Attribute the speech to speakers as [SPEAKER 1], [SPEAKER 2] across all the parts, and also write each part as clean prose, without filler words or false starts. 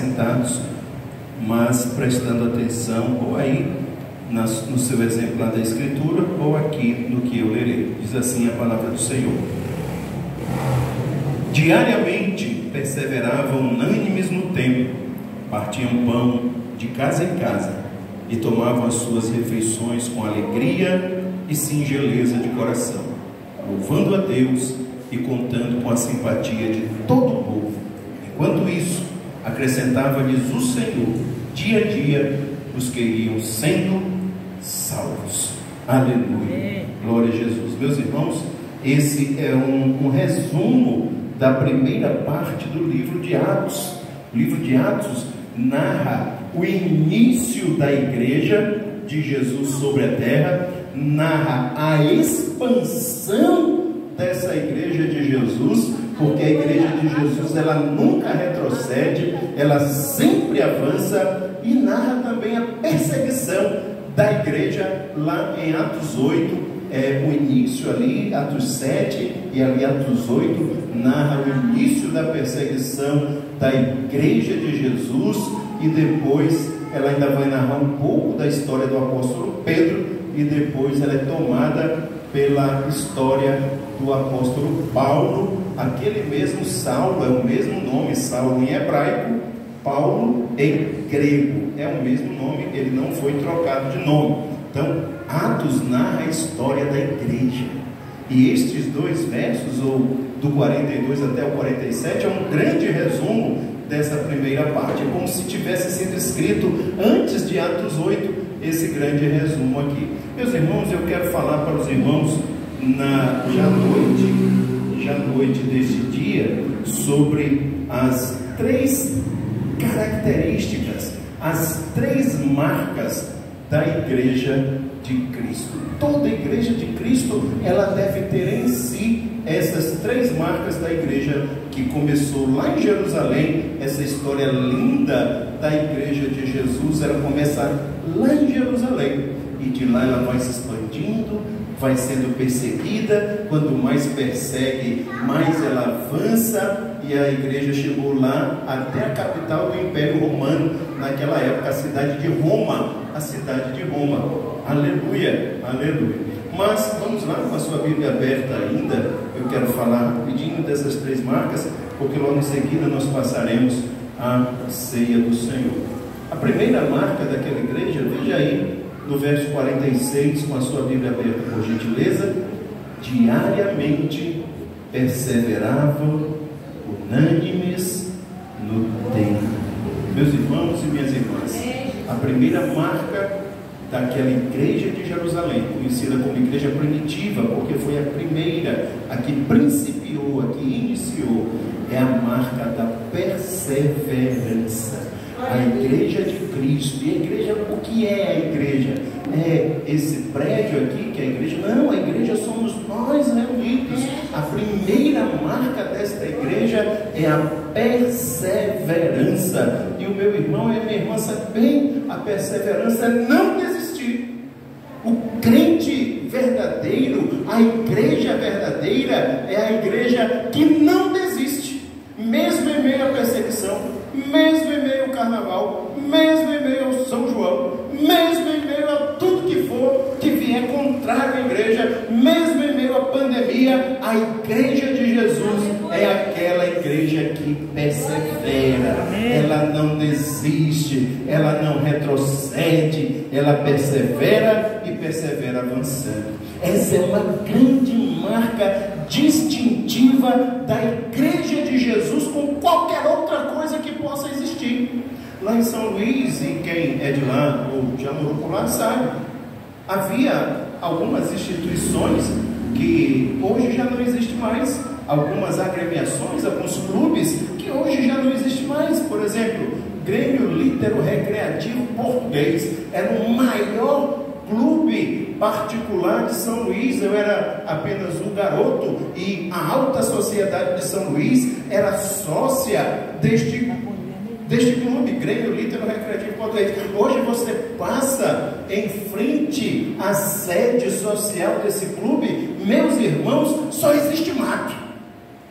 [SPEAKER 1] sentados, mas prestando atenção, ou aí no seu exemplar da Escritura, ou aqui no que eu lerei. Diz assim a palavra do Senhor: diariamente perseveravam unânimes no templo, partiam pão de casa em casa e tomavam as suas refeições com alegria e singeleza de coração, louvando a Deus e contando com a simpatia de todo o povo. Enquanto isso, acrescentava-lhes o Senhor dia a dia os que iriam sendo salvos. Aleluia, glória a Jesus. Meus irmãos, esse é um resumo da primeira parte do livro de Atos. O livro de Atos narra o início da igreja de Jesus sobre a terra, narra a expansão dessa igreja de Jesus, porque a igreja de Jesus, ela nunca retrocede, ela sempre avança, e narra também a perseguição da igreja lá em Atos 8, o início ali, Atos 7 e ali Atos 8, narra o início da perseguição da igreja de Jesus, e depois ela ainda vai narrar um pouco da história do apóstolo Pedro, e depois ela é tomada pela história do apóstolo Paulo, aquele mesmo Saulo, é o mesmo nome, Saulo em hebraico, Paulo em grego, é o mesmo nome, ele não foi trocado de nome. Então, Atos narra a história da igreja, e estes dois versos, ou do 42 até o 47, é um grande resumo dessa primeira parte. É como se tivesse sido escrito antes de Atos 8, esse grande resumo aqui. Meus irmãos, eu quero falar para os irmãos já à noite deste dia, sobre as três características, as três marcas da igreja de Cristo. Toda igreja de Cristo, ela deve ter em si essas três marcas da igreja que começou lá em Jerusalém. Essa história linda da igreja de Jesus, ela começa lá em Jerusalém, e de lá ela vai se expandindo, vai sendo perseguida. Quando mais persegue, mais ela avança, e a igreja chegou lá até a capital do Império Romano, naquela época, a cidade de Roma. Aleluia, aleluia. Mas vamos lá, com a sua Bíblia aberta ainda, eu quero falar rapidinho dessas três marcas, porque logo em seguida nós passaremos a ceia do Senhor. A primeira marca daquela igreja, veja aí no verso 46, com a sua Bíblia aberta, por gentileza: diariamente perseveravam unânimes no templo. Meus irmãos e minhas irmãs, a primeira marca daquela igreja de Jerusalém, conhecida como igreja primitiva, porque foi a primeira, a que principiou, a que iniciou, é a marca da perseverança. A igreja de Cristo. E a igreja, o que é a igreja? É esse prédio aqui que é a igreja? Não, a igreja somos nós reunidos. A primeira marca desta igreja é a perseverança. E o meu irmão e a minha irmã sabe bem, a perseverança é não desistir. O crente verdadeiro, a igreja verdadeira, é a igreja que não desiste, mesmo em meio à perseguição, mesmo em meio ao carnaval, mesmo em meio ao São João, mesmo em meio a tudo que for que vier contrário à igreja, mesmo em meio à pandemia, a igreja de Jesus é aquela igreja que persevera, ela não desiste, ela não retrocede, ela persevera e persevera avançando. Essa é uma grande marca distintiva da igreja de Jesus com qualquer outra coisa que possa existir. Lá em São Luís, e quem é de lá ou já morou por lá sabe, havia algumas instituições que hoje já não existe mais, algumas agremiações, alguns clubes que hoje já não existe mais. Por exemplo, Grêmio Lítero Recreativo Português era o maior clube particular de São Luís. Eu era apenas um garoto e a alta sociedade de São Luís era sócia deste clube, Grêmio Lítero Recreativo Português. Hoje você passa em frente à sede social desse clube, meus irmãos, só existe mato.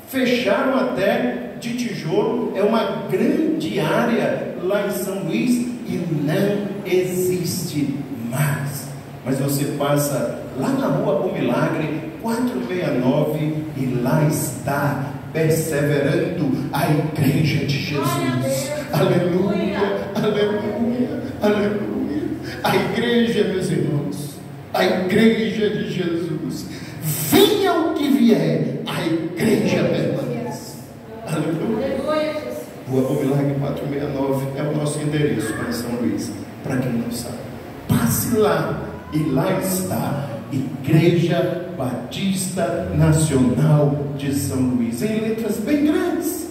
[SPEAKER 1] Fecharam até de tijolo, é uma grande área lá em São Luís e não existe mais. Mas você passa lá na rua Bom Milagre 469 e lá está perseverando a igreja de Jesus. Aleluia, aleluia, aleluia. A igreja, meus irmãos, a igreja de Jesus, venha o que vier, a igreja permanece. Aleluia. Rua Bom Milagre 469 é o nosso endereço lá em São Luís, para quem não sabe. Passe lá e lá está Igreja Batista Nacional de São Luís, em letras bem grandes.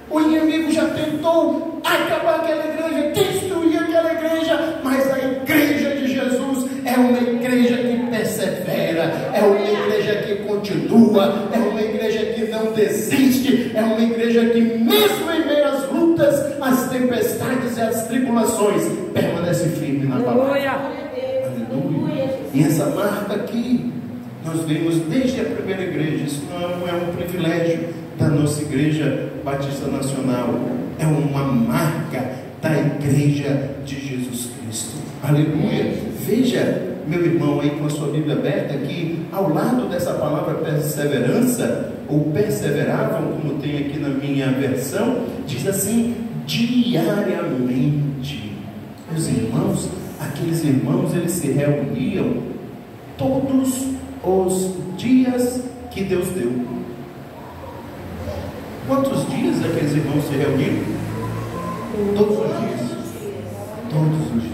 [SPEAKER 1] O inimigo já tentou acabar aquela igreja, destruir aquela igreja, mas a igreja de Jesus é uma igreja que persevera, é uma igreja que continua, é uma igreja que não desiste, é uma igreja que mesmo em meio às lutas, às tempestades e às tribulações, permanece firme na palavra. E essa marca aqui, nós vemos desde a primeira igreja. Isso não é um privilégio da nossa Igreja Batista Nacional, é uma marca da Igreja de Jesus Cristo. Aleluia. Veja, meu irmão, aí com a sua Bíblia aberta, que ao lado dessa palavra perseverança, ou perseveravam, como tem aqui na minha versão, diz assim: diariamente. Meus irmãos, aqueles irmãos, eles se reuniam todos os dias que Deus deu. Quantos dias aqueles irmãos se reuniram? Todos os dias. Todos os dias.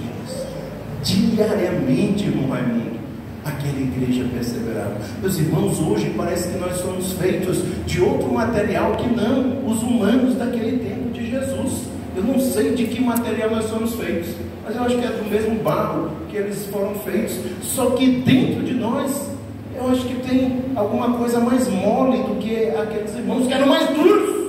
[SPEAKER 1] Diariamente, irmão Raimundo, aquela igreja perseverava. Meus irmãos, hoje parece que nós somos feitos de outro material que não os humanos daquele tempo de Jesus. Eu não sei de que material nós somos feitos, mas eu acho que é do mesmo barro que eles foram feitos. Só que dentro de nós, eu acho que tem alguma coisa mais mole do que aqueles irmãos que eram mais duros.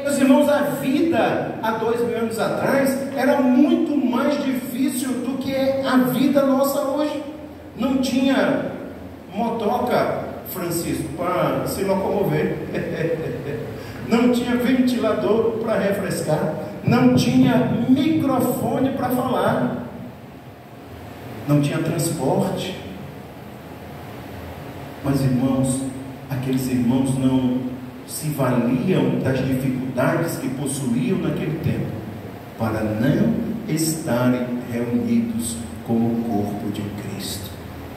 [SPEAKER 1] Meus irmãos, a vida há 2000 anos atrás era muito mais difícil do que a vida nossa hoje. Não tinha motoca, Francisco, para se locomover. Não tinha ventilador para refrescar, não tinha microfone para falar, não tinha transporte. Mas irmãos, aqueles irmãos não se valiam das dificuldades que possuíam naquele tempo para não estarem reunidos como o corpo de Cristo.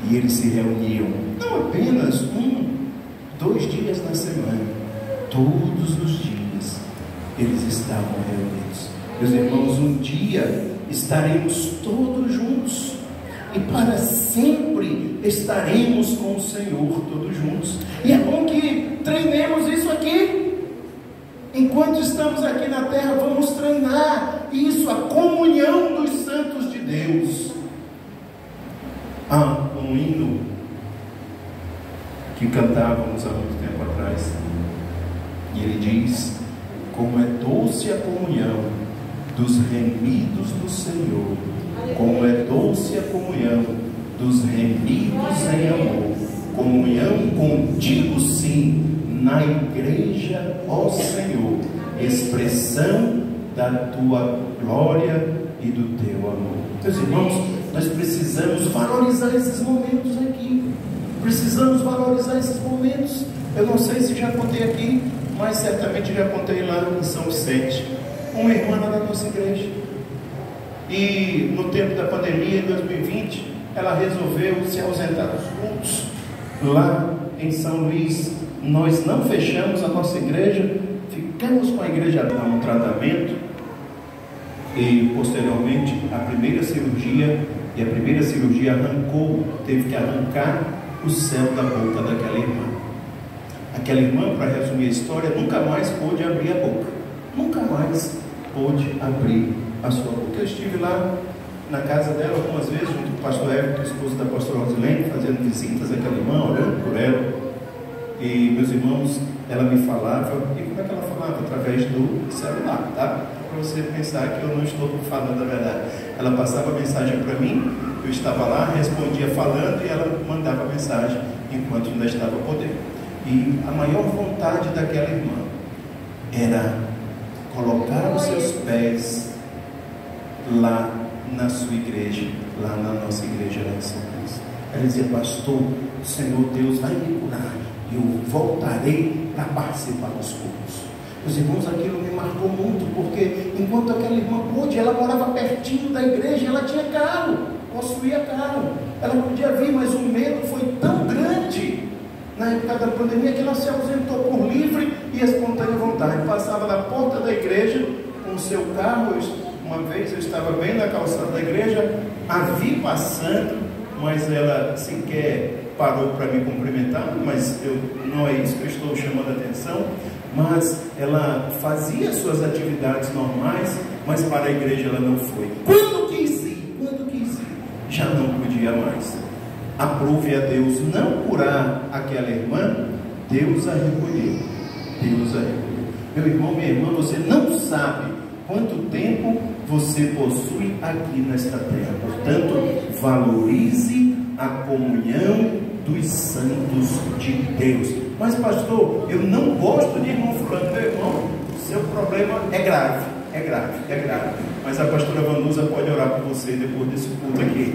[SPEAKER 1] E eles se reuniam não apenas 1, 2 dias na semana, todos os dias eles estavam reunidos. Meus irmãos, um dia estaremos todos juntos e para sempre estaremos com o Senhor todos juntos. E é bom que treinemos isso aqui. Enquanto estamos aqui na terra, vamos treinar isso, a comunhão dos santos de Deus. Há um hino que cantávamos há muito tempo atrás, e ele diz: como é doce a comunhão dos remidos do Senhor, como é doce a comunhão dos remidos em amor, comunhão contigo sim, na igreja, ó Senhor, expressão da tua glória e do teu amor. Meus irmãos, nós precisamos valorizar esses momentos aqui, precisamos valorizar esses momentos. Eu não sei se já contei aqui, mas certamente já contei lá em São Vicente. Uma irmã lá da nossa igreja, e no tempo da pandemia, em 2020, ela resolveu se ausentar dos cultos lá em São Luís. Nós não fechamos a nossa igreja, ficamos com a igreja a um tratamento, e posteriormente a primeira cirurgia, e a primeira cirurgia arrancou, teve que arrancar o céu da boca daquela irmã. Aquela irmã, para resumir a história, nunca mais pôde abrir a boca, nunca mais pôde abrir a sua boca. Eu estive lá na casa dela algumas vezes, junto com o pastor Everton, esposo da pastora Rosilene, fazendo visitas àquela irmã, orando por ela. E meus irmãos, ela me falava, e como é que ela falava? Através do celular, tá? Para você pensar que eu não estou falando a verdade. Ela passava a mensagem para mim, eu estava lá, respondia falando, e ela mandava a mensagem enquanto ainda estava podendo. E a maior vontade daquela irmã era colocar os seus pés lá na sua igreja, lá na nossa igreja lá em São Luís. Ela dizia: pastor, o Senhor Deus vai me curar, e eu voltarei para participar dos cultos. Meus irmãos, aquilo me marcou muito, porque enquanto aquela irmã pôde, ela morava pertinho da igreja, ela tinha carro, possuía carro, ela podia vir, mas o medo foi tão grande na época da pandemia que ela se ausentou por livre e espontânea vontade. Passava na porta da igreja com o seu carro. Uma vez eu estava bem na calçada da igreja, a vi passando, mas ela sequer parou para me cumprimentar, mas não é isso que eu estou chamando a atenção. Mas ela fazia suas atividades normais, mas para a igreja ela não foi. Quando quis ir, já não podia mais. Aprove a Deus não curar aquela irmã, Deus a recolheu. Meu irmão, minha irmã, você não sabe quanto tempo você possui aqui nesta terra. Portanto, valorize a comunhão dos santos de Deus. Mas pastor, eu não gosto de irmão fulano. Meu irmão, seu problema é grave. Mas a pastora Vanusa pode orar por você depois desse culto aqui.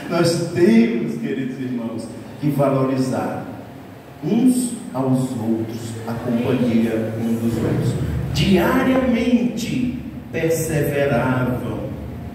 [SPEAKER 1] Nós temos, queridos irmãos, que valorizar uns aos outros, a companhia um dos outros. Diariamente perseveravam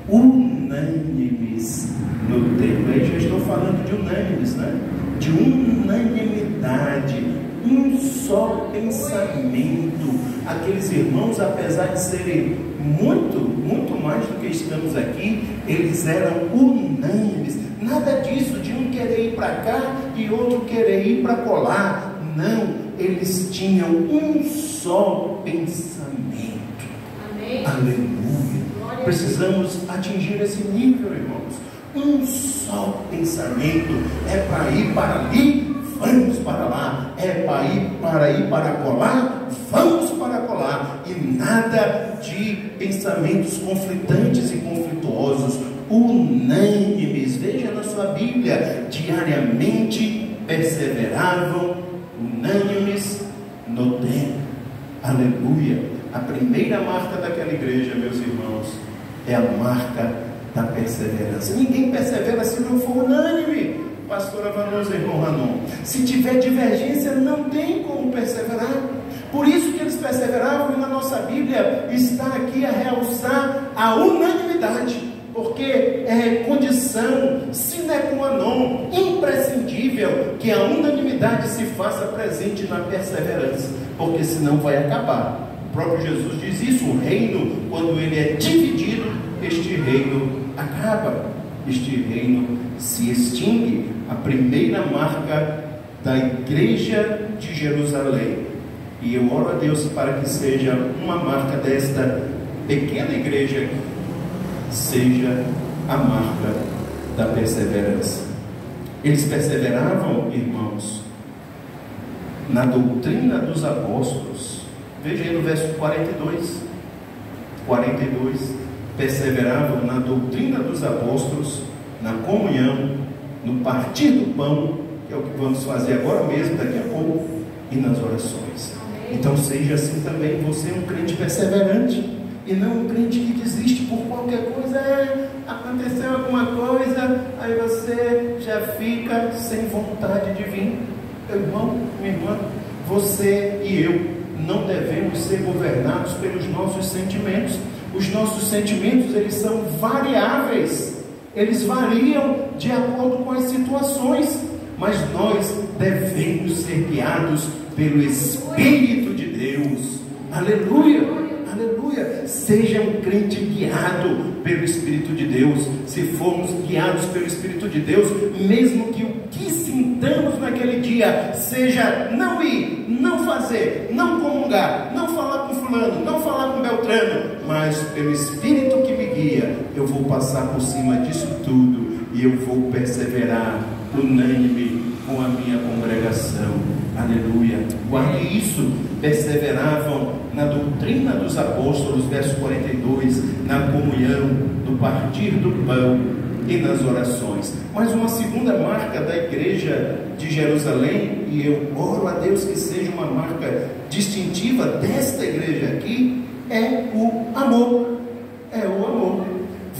[SPEAKER 1] unânimes no templo. Eu já estou falando de unânimes, né? De unanimidade, um só pensamento. Aqueles irmãos, apesar de serem muito mais do que estamos aqui, eles eram unânimes. Nada disso de um querer ir para cá e outro querer ir para colar. Não, eles tinham um só pensamento. Amém. Aleluia. Precisamos atingir esse nível, irmãos. Um só pensamento. É para ir para ali, vamos para lá. É para ir para colar, vamos para colar. E nada de pensamentos conflitantes e conflituosos. Unânimes. Veja na sua Bíblia: diariamente perseveravam unânimes no templo. Aleluia. A primeira marca daquela igreja, meus irmãos, é a marca da perseverança. Ninguém persevera se não for unânime. Pastora Vanusa, irmão Ranon, se tiver divergência, não tem como perseverar. Por isso que eles perseveravam, e na nossa Bíblia está aqui a realçar a unanimidade, porque é condição sine qua non, imprescindível, que a unanimidade se faça presente na perseverança, porque senão vai acabar. O próprio Jesus diz isso: o reino, quando ele é dividido, este reino acaba, este reino se extingue. A primeira marca da igreja de Jerusalém, e eu oro a Deus para que seja uma marca desta pequena igreja, seja a marca da perseverança. Eles perseveravam, irmãos, na doutrina dos apóstolos. Veja aí no verso 42, perseveravam na doutrina dos apóstolos, na comunhão, no partir do pão, que é o que vamos fazer agora mesmo, daqui a pouco, e nas orações. Então seja assim também, você é um crente perseverante, e não um crente que desiste por qualquer coisa. Aconteceu alguma coisa, aí você já fica sem vontade de vir. Meu irmão, minha irmã, você e eu não devemos ser governados pelos nossos sentimentos. Os nossos sentimentos, eles são variáveis, eles variam de acordo com as situações, mas nós devemos ser guiados pelo Espírito de Deus. Aleluia. Aleluia. Seja um crente guiado pelo Espírito de Deus. Se formos guiados pelo Espírito de Deus, mesmo que o que sintamos naquele dia seja não ir, não fazer, não comungar, não falar com fulano, não falar com Beltrano, mas pelo Espírito que me guia, eu vou passar por cima disso tudo e eu vou perseverar unânime com a minha congregação. Aleluia. Guarde isso. Perseveravam na doutrina dos apóstolos, verso 42, na comunhão, no partir do pão e nas orações. Mas uma segunda marca da igreja de Jerusalém, e eu oro a Deus que seja uma marca distintiva desta igreja aqui, é o amor. É o amor.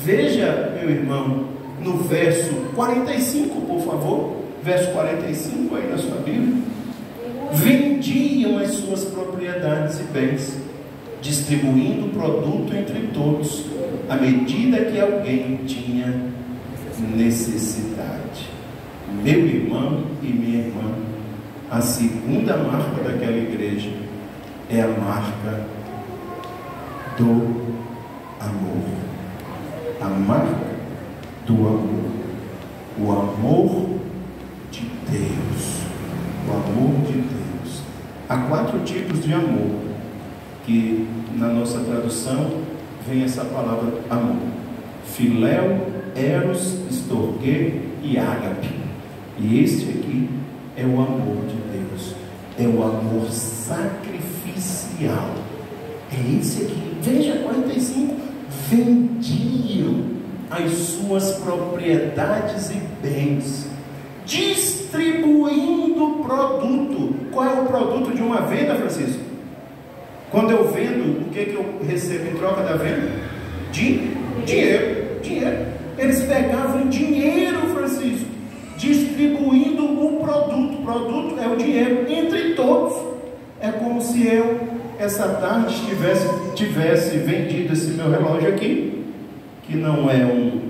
[SPEAKER 1] Veja, meu irmão, no verso 45, por favor, verso 45 aí na sua Bíblia. Vendiam as suas propriedades e bens, distribuindo o produto entre todos, à medida que alguém tinha necessidade. Meu irmão e minha irmã, a segunda marca daquela igreja é a marca do amor. A marca do amor. O amor de Deus. O amor de Deus. Há 4 tipos de amor, que na nossa tradução vem essa palavra amor: filéu, eros, storge e ágape. E este aqui é o amor de Deus, é o amor sacrificial, é esse aqui. Veja 45, vendiam as suas propriedades e bens, distribuindo produto. Qual é o produto de uma venda, Francisco? Quando eu vendo, o que eu recebo em troca da venda? Dinheiro. Eles pegavam dinheiro, Francisco, distribuindo o produto. O produto é o dinheiro entre todos. É como se eu, essa tarde, tivesse vendido esse meu relógio aqui, que não é um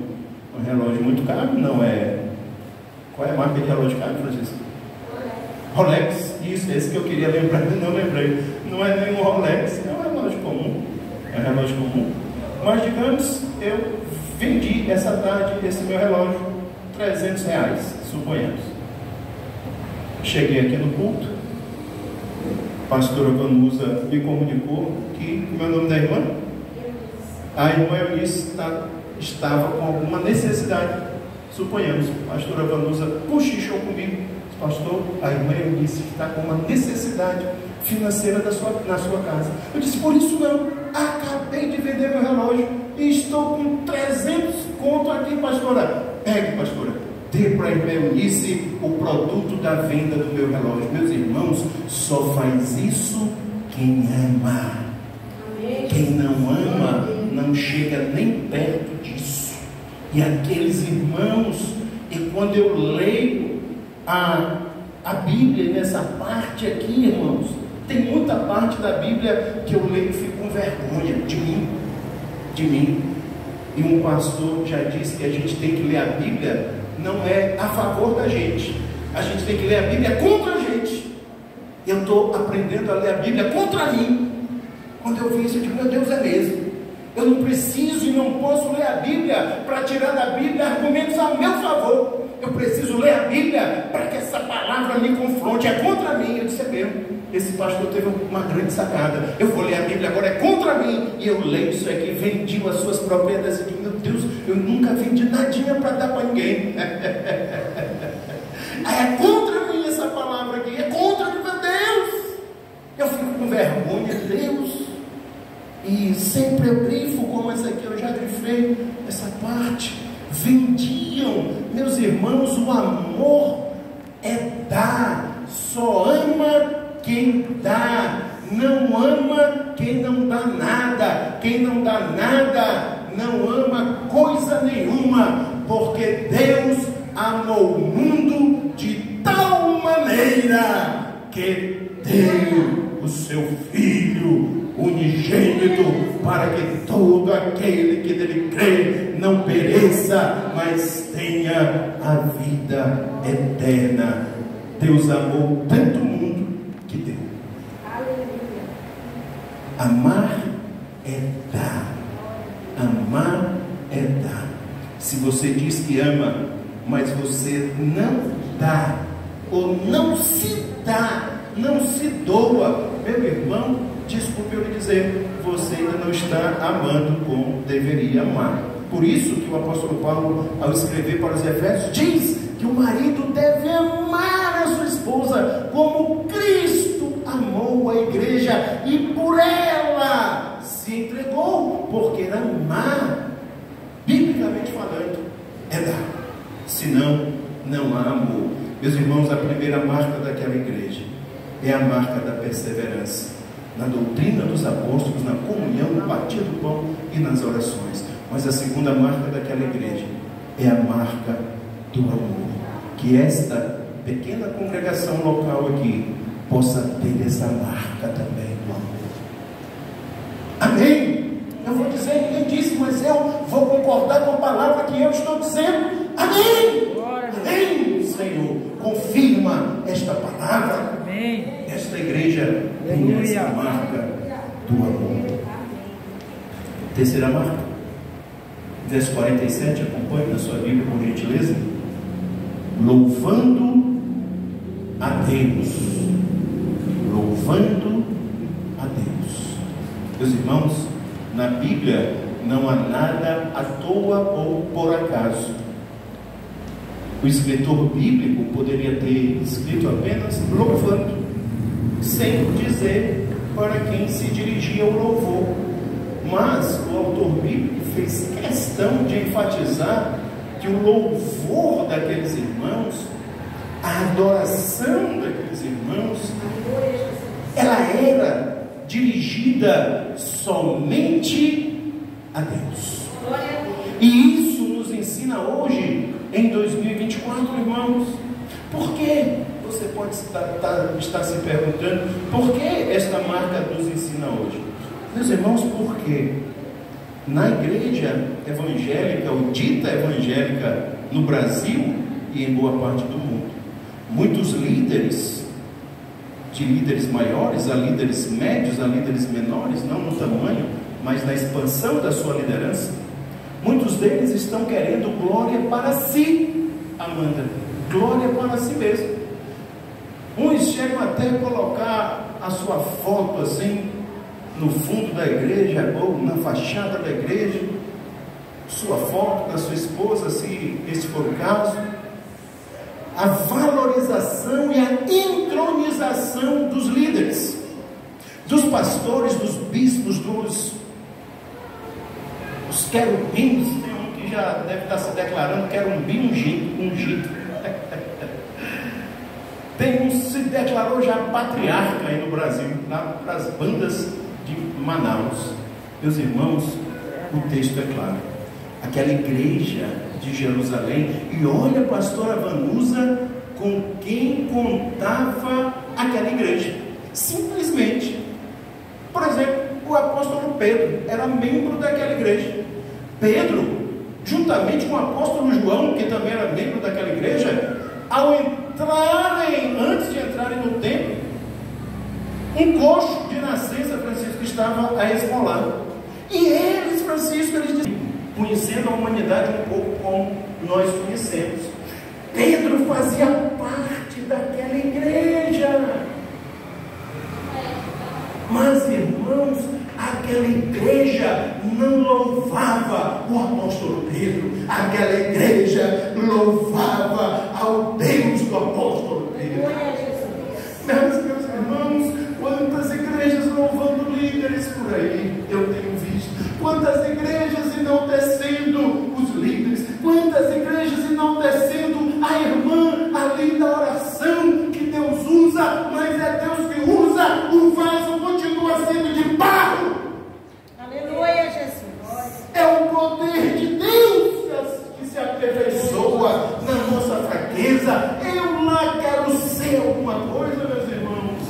[SPEAKER 1] relógio muito caro, não é... Qual é a marca de relógio caro, Francisco? Rolex. Isso, esse que eu queria lembrar, não lembrei. Não é nenhum Rolex, é um relógio comum. É um relógio comum. Mas digamos, eu vendi essa tarde esse meu relógio, R$300, suponhamos. Cheguei aqui no culto, a pastora Vanusa me comunicou que, como é o nome da irmã? A irmã Eunice estava com alguma necessidade. Suponhamos, a pastora Vanusa cochichou comigo: pastor, a irmã Eunice está com uma necessidade financeira na sua casa. Eu disse: por isso não, acabei de vender meu relógio e estou com 300 conto aqui, pastora. Pegue, pastora, dê para a irmã Eunice o produto da venda do meu relógio. Meus irmãos, só faz isso quem ama. Quem não ama não chega nem perto disso. E aqueles irmãos, e quando eu leio a Bíblia nessa parte aqui, irmãos, tem muita parte da Bíblia que eu leio e fico com vergonha de mim. E um pastor já disse que a gente tem que ler a Bíblia, não é a favor da gente, a gente tem que ler a Bíblia contra a gente. Eu estou aprendendo a ler a Bíblia contra mim. Quando eu vi isso, eu digo: meu Deus, é mesmo. Eu não preciso e não posso ler a Bíblia para tirar da Bíblia argumentos a meu favor. Eu preciso ler a Bíblia para que essa palavra me confronte. É contra mim. Eu disse: é mesmo. Esse pastor teve uma grande sacada. Eu vou ler a Bíblia agora, é contra mim. E eu leio isso aqui: vendiam as suas propriedades. E digo: meu Deus, eu nunca vendi nadinha para dar para ninguém. É contra mim essa palavra aqui. É contra mim, meu Deus. Eu fico com vergonha, Deus. E sempre eu grifo, como essa aqui eu já grifei, essa parte. Vendiam, meus irmãos, o amor é dar. Só ama quem dá, não ama quem não dá nada. Quem não dá nada não ama coisa nenhuma, porque Deus amou o mundo de tal maneira que deu o seu Filho unigênito, para que todo aquele que nele crê não pereça, mas tenha a vida eterna. Deus amou tanto o mundo que deu. Amar é dar. Amar é dar. Se você diz que ama, mas você não dá, ou não se dá, não se doa, meu irmão, desculpe eu lhe dizer, você ainda não está amando como deveria amar. Por isso que o apóstolo Paulo, ao escrever para os Efésios, diz que o marido deve amar a sua esposa como Cristo amou a igreja e por ela se entregou. Porque amar, biblicamente falando, é dar. Senão, não há amor. Meus irmãos, a primeira marca daquela igreja é a marca da perseverança, na doutrina dos apóstolos, na comunhão, no partir do pão e nas orações. Mas a segunda marca daquela igreja é a marca do amor. Que esta pequena congregação local aqui possa ter essa marca também do amor. Amém? Eu vou dizer, ninguém disse, mas eu vou concordar com a palavra que eu estou dizendo. Amém? Amém, Senhor. Confirma esta palavra.
[SPEAKER 2] Amém.
[SPEAKER 1] Esta igreja tem essa marca do amor. Terceira marca, verso 47, acompanhe na sua Bíblia, por gentileza. Louvando a Deus. Louvando a Deus. Meus irmãos, na Bíblia não há nada à toa ou por acaso. O escritor bíblico poderia ter escrito apenas louvando, sem dizer para quem se dirigia o louvor. Mas o autor bíblico fez questão de enfatizar que o louvor daqueles irmãos, a adoração daqueles irmãos, ela era dirigida somente a Deus. E isso nos ensina hoje, em 2024, irmãos. Por que? Você pode estar se perguntando, por que esta marca nos ensina hoje? Meus irmãos, porque na igreja evangélica, ou dita evangélica, no Brasil e em boa parte do mundo, muitos líderes, de líderes maiores a líderes médios, a líderes menores, não no tamanho, mas na expansão da sua liderança, muitos deles estão querendo glória para si, Amanda, glória para si mesmo. Uns chegam até a colocar a sua foto assim, no fundo da igreja, ou na fachada da igreja, sua foto da sua esposa, se esse for o caso. A valorização e a entronização dos líderes, dos pastores, dos bispos, dos querubins. Tem um que já deve estar se declarando querubim ungido. Tem um que se declarou já patriarca aí no Brasil, para as bandas de Manaus. Meus irmãos, o texto é claro. Aquela igreja de Jerusalém, e olha a pastora Vanusa com quem contava aquela igreja. Simplesmente, por exemplo, o apóstolo Pedro era membro daquela igreja. Pedro, juntamente com o apóstolo João, que também era membro daquela igreja, ao entrarem, antes de entrarem no templo, um coxo de nascença, Francisco, estava a esmolar. E eles, Francisco, eles diziam, conhecendo a humanidade um pouco como nós conhecemos, Pedro fazia parte daquela igreja. Mas, irmãos, aquela igreja não louvava o apóstolo Pedro, aquela igreja louvava ao Deus do apóstolo Pedro. Meus irmãos, quantas igrejas louvando líderes por aí eu tenho visto, quantas igrejas enaltecendo os líderes, quantas igrejas enaltecendo a irmã ali da oração que Deus usa, mas é Deus que usa, o vaso continua sendo de barro.
[SPEAKER 3] Aleluia, Jesus.
[SPEAKER 1] É o poder de Deus que se aperfeiçoa na nossa fraqueza. Eu lá quero ser alguma coisa, meus irmãos.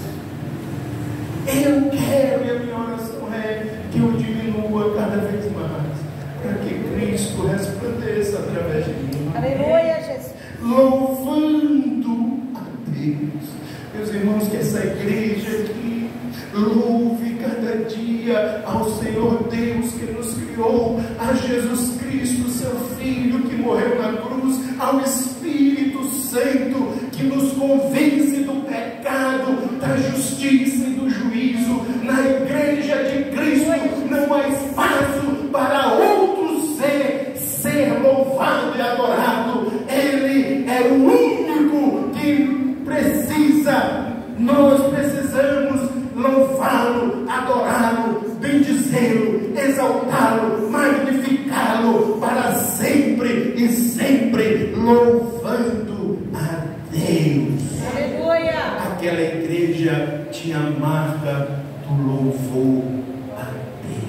[SPEAKER 1] Eu quero, e a minha oração é que eu diminua cada vez mais, para que Cristo resplandeça através de mim.
[SPEAKER 3] Aleluia, Jesus.
[SPEAKER 1] Louvando a Deus. Meus irmãos, que essa igreja aqui louve cada dia ao Senhor Deus que nos criou, a Jesus Cristo, seu Filho, que morreu na cruz, ao Espírito Santo, que nos convence do pecado, da justiça e do juízo. Na igreja de Cristo não há espaço para outro ser louvado e adorado. Ele é o único que precisa, nós precisamos louvá-lo, adorá-lo, bendizê-lo, exaltá-lo, magnificá-lo para sempre e sempre. louvando a Deus.
[SPEAKER 3] Aleluia.
[SPEAKER 1] Aquela igreja tinha a marca do louvor a Deus.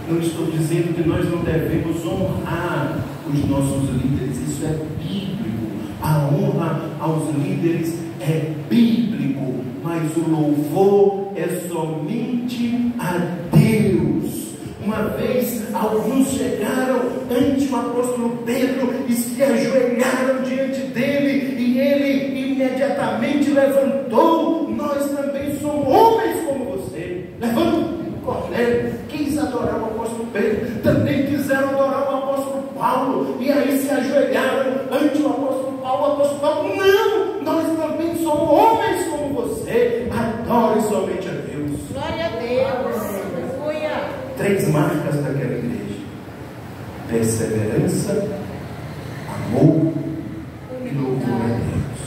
[SPEAKER 1] Não estou dizendo que nós não devemos honrar os nossos líderes, isso é bíblico. A honra aos líderes é bíblico, mas o louvor é somente a Deus. Uma vez alguns chegaram ante o apóstolo Pedro e se ajoelharam diante dele, e ele imediatamente levantou. Nós também somos homens como você. Levanta. Cornélio quis adorar o apóstolo Pedro, também quiseram adorar o apóstolo Paulo, e aí se ajoelharam ante o apóstolo Paulo. O apóstolo Paulo: não, nós também somos homens como você, adore somente a Deus.
[SPEAKER 3] Glória a Deus. Aleluia.
[SPEAKER 1] 3 marcas daquela igreja: perseverança, amor e louvor a Deus.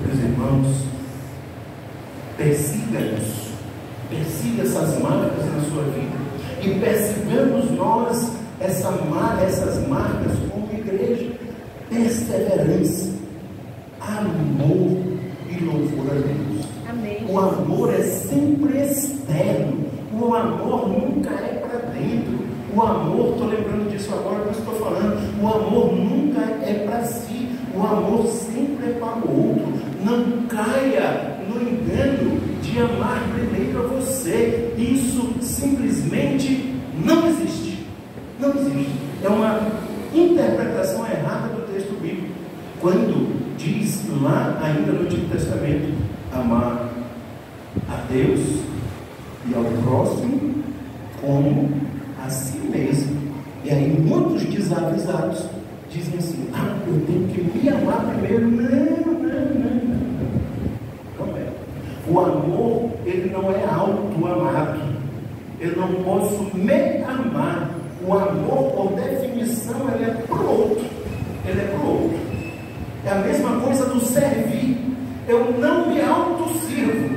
[SPEAKER 1] Meus irmãos, persiga isso. Persiga essas marcas na sua vida, e persigamos nós essas marcas como igreja. Perseverança, amor e louvor a Deus.
[SPEAKER 3] Amém.
[SPEAKER 1] O amor é sempre externo, o amor nunca é para dentro. O amor, estou lembrando disso agora que eu estou falando, o amor nunca é para si, o amor sempre é para o outro. Não caia no engano de amar primeiro a você. Isso simplesmente não existe. Não existe. É uma interpretação errada do texto bíblico, quando diz lá ainda no Antigo Testamento: amar a Deus e ao próximo como a si mesmo. E aí muitos desavisados dizem assim: eu tenho que me amar primeiro. Não. O amor, ele não é auto-amado. Eu não posso me amar. O amor, por definição, ele é para o outro. Ele é para o outro. É a mesma coisa do servir. Eu não me auto-sirvo.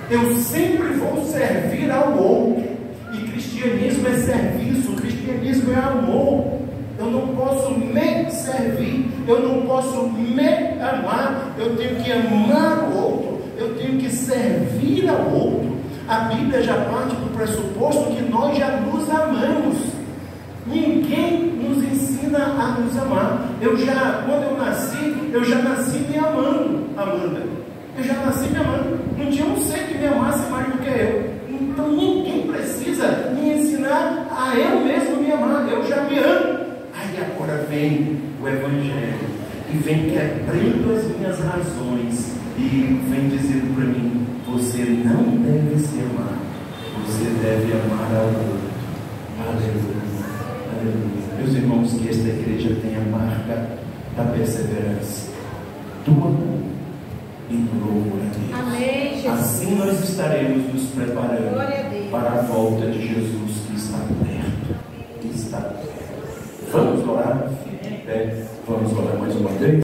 [SPEAKER 1] Eu sempre vou servir ao outro. E cristianismo é serviço, cristianismo é amor. Eu não posso me servir, eu não posso me amar. Eu tenho que amar o outro, eu tenho que servir ao outro. A Bíblia já parte do pressuposto que nós já nos amamos. Ninguém nos ensina a nos amar. Quando eu nasci, eu já nasci me amando, Amanda. Eu já nasci me amando. Não tinha um ser que me amasse mais do que eu. Então ninguém precisa me ensinar a eu mesmo me amar. Eu já me amo. Aí agora vem o Evangelho e vem quebrando as minhas razões e vem dizendo para mim: você não deve se amar, você deve amar ao outro. Aleluia. Aleluia. Meus irmãos, que esta igreja tenha a marca da perseverança, do amor e do louvor a Deus.
[SPEAKER 3] Amém, Jesus.
[SPEAKER 1] Assim nós estaremos nos preparando
[SPEAKER 3] Glória a Deus.
[SPEAKER 1] para a volta de Jesus, que está perto. Que está perto. Vamos orar? Fique em pé. Vamos orar mais uma vez.